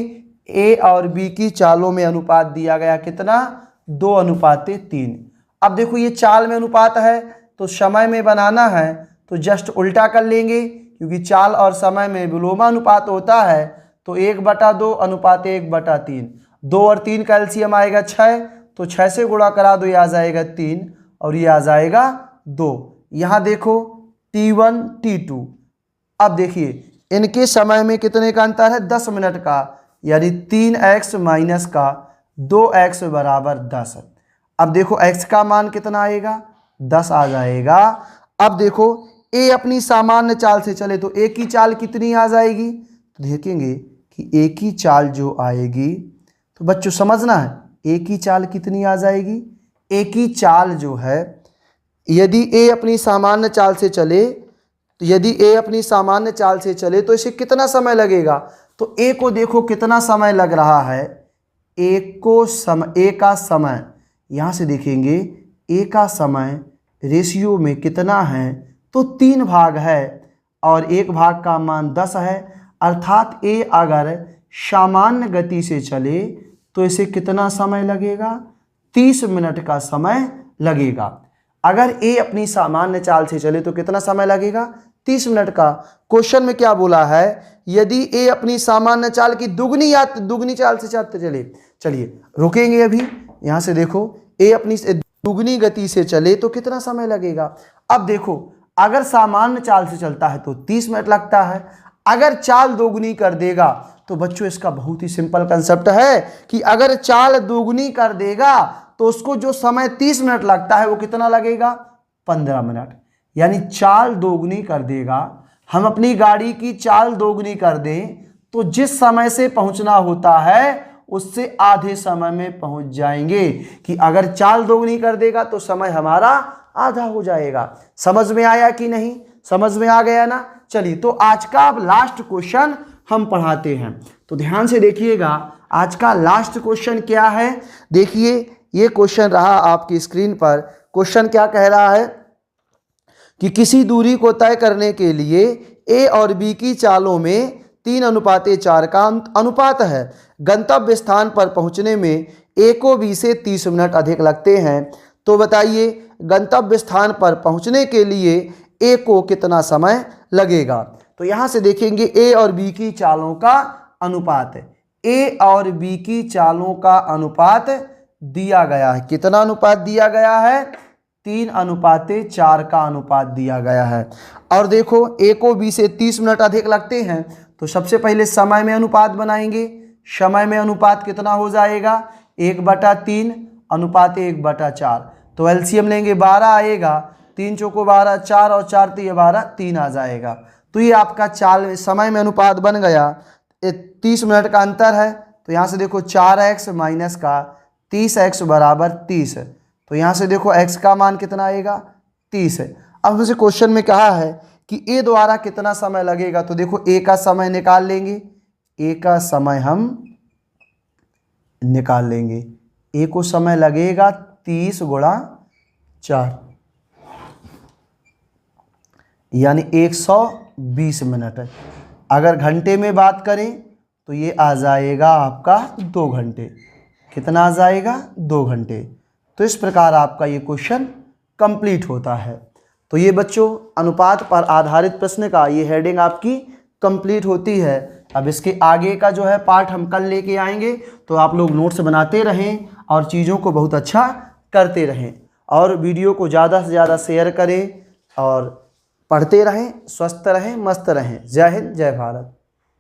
ए और बी की चालों में अनुपात दिया गया कितना, 2:3। अब देखो ये चाल में अनुपात है तो समय में बनाना है तो जस्ट उल्टा कर लेंगे, क्योंकि चाल और समय में विलोमानुपात होता है। तो 1/2 अनुपात 1/3। 2 और 3 का एलसीएम आएगा 6, तो 6 से गुणा करा दो, ये आ जाएगा 3 और ये आ जाएगा 2। यहाँ देखो T1 T2। अब देखिए इनके समय में कितने का अंतर है, 10 मिनट का, यानी 3x माइनस का 2x बराबर 10। अब देखो x का मान कितना आएगा, 10 आ जाएगा। अब देखो a अपनी सामान्य चाल से चले तो a की चाल कितनी आ जाएगी, तो देखेंगे कि a की चाल जो आएगी, तो बच्चों समझना है a की चाल कितनी आ जाएगी। a की चाल जो है, यदि a अपनी सामान्य चाल से चले तो इसे कितना समय लगेगा, तो a को देखो कितना समय लग रहा है। a का समय यहाँ से देखेंगे, a का समय रेशियो में कितना है, तो 3 भाग है और 1 भाग का मान 10 है। अर्थात a अगर सामान्य गति से चले तो इसे कितना समय लगेगा, 30 मिनट का समय लगेगा। अगर a अपनी सामान्य चाल से चले तो कितना समय लगेगा, 30 मिनट का। क्वेश्चन में क्या बोला है, यदि a अपनी सामान्य चाल की दुगनी चाल से चले। चलिए रुकेंगे अभी, यहाँ से देखो a अपनी दुगनी गति से चले तो कितना समय लगेगा। अब देखो अगर सामान्य चाल से चलता है तो 30 मिनट लगता है। अगर चाल दोगुनी कर देगा तो बच्चों इसका बहुत ही सिंपल कंसेप्ट है कि अगर चाल दोगुनी कर देगा तो उसको जो समय 30 मिनट लगता है वो कितना लगेगा, 15 मिनट। यानी चाल दोगुनी कर देगा, हम अपनी गाड़ी की चाल दोगुनी कर दें तो जिस समय से पहुंचना होता है उससे आधे समय में पहुंच जाएंगे। कि अगर चाल दोगुनी कर देगा तो समय हमारा आधा हो जाएगा। समझ में आया कि नहीं, समझ में आ गया ना। चलिए तो आज का अब लास्ट क्वेश्चन हम पढ़ाते हैं, तो ध्यान से देखिएगा आज का लास्ट क्वेश्चन क्या है। देखिए ये क्वेश्चन रहा आपकी स्क्रीन पर। क्वेश्चन क्या कह रहा है कि किसी दूरी को तय करने के लिए ए और बी की चालों में 3:4 का अनुपात है। गंतव्य स्थान पर पहुंचने में ए को बी से 30 मिनट अधिक लगते हैं। तो बताइए गंतव्य स्थान पर पहुंचने के लिए ए को कितना समय लगेगा। तो यहाँ से देखेंगे ए और बी की चालों का अनुपात है। ए और बी की चालों का अनुपात दिया गया है। कितना अनुपात दिया गया है, 3:4 का अनुपात दिया गया है। और देखो ए को बी से 30 मिनट अधिक लगते हैं, तो सबसे पहले समय में अनुपात बनाएंगे। समय में अनुपात कितना हो जाएगा, 1/3 अनुपात 1/4। तो एलसीएम लेंगे 12 आएगा, 3 चौको 12, 4 और 4 तो ये 12, 3 आ जाएगा। तो ये आपका समय में अनुपात बन गया। 30 मिनट का अंतर है, तो यहाँ से देखो 4x माइनस का 30x बराबर 30। तो यहाँ से देखो x का मान कितना आएगा, 30 है। अब हमसे क्वेश्चन में कहा है कि a द्वारा कितना समय लगेगा। तो देखो a का समय निकाल लेंगे, a का समय हम निकाल लेंगे। a को समय लगेगा 30 × 4 यानी 120 मिनट। अगर घंटे में बात करें तो ये आ जाएगा आपका 2 घंटे। कितना आ जाएगा, 2 घंटे। तो इस प्रकार आपका ये क्वेश्चन कंप्लीट होता है। तो ये बच्चों अनुपात पर आधारित प्रश्न का ये हेडिंग आपकी कंप्लीट होती है। अब इसके आगे का जो है पार्ट हम कल लेके आएंगे, तो आप लोग नोट्स बनाते रहें और चीज़ों को बहुत अच्छा करते रहें और वीडियो को ज़्यादा से ज़्यादा शेयर करें और पढ़ते रहें, स्वस्थ रहें, मस्त रहें। जय हिंद, जय भारत।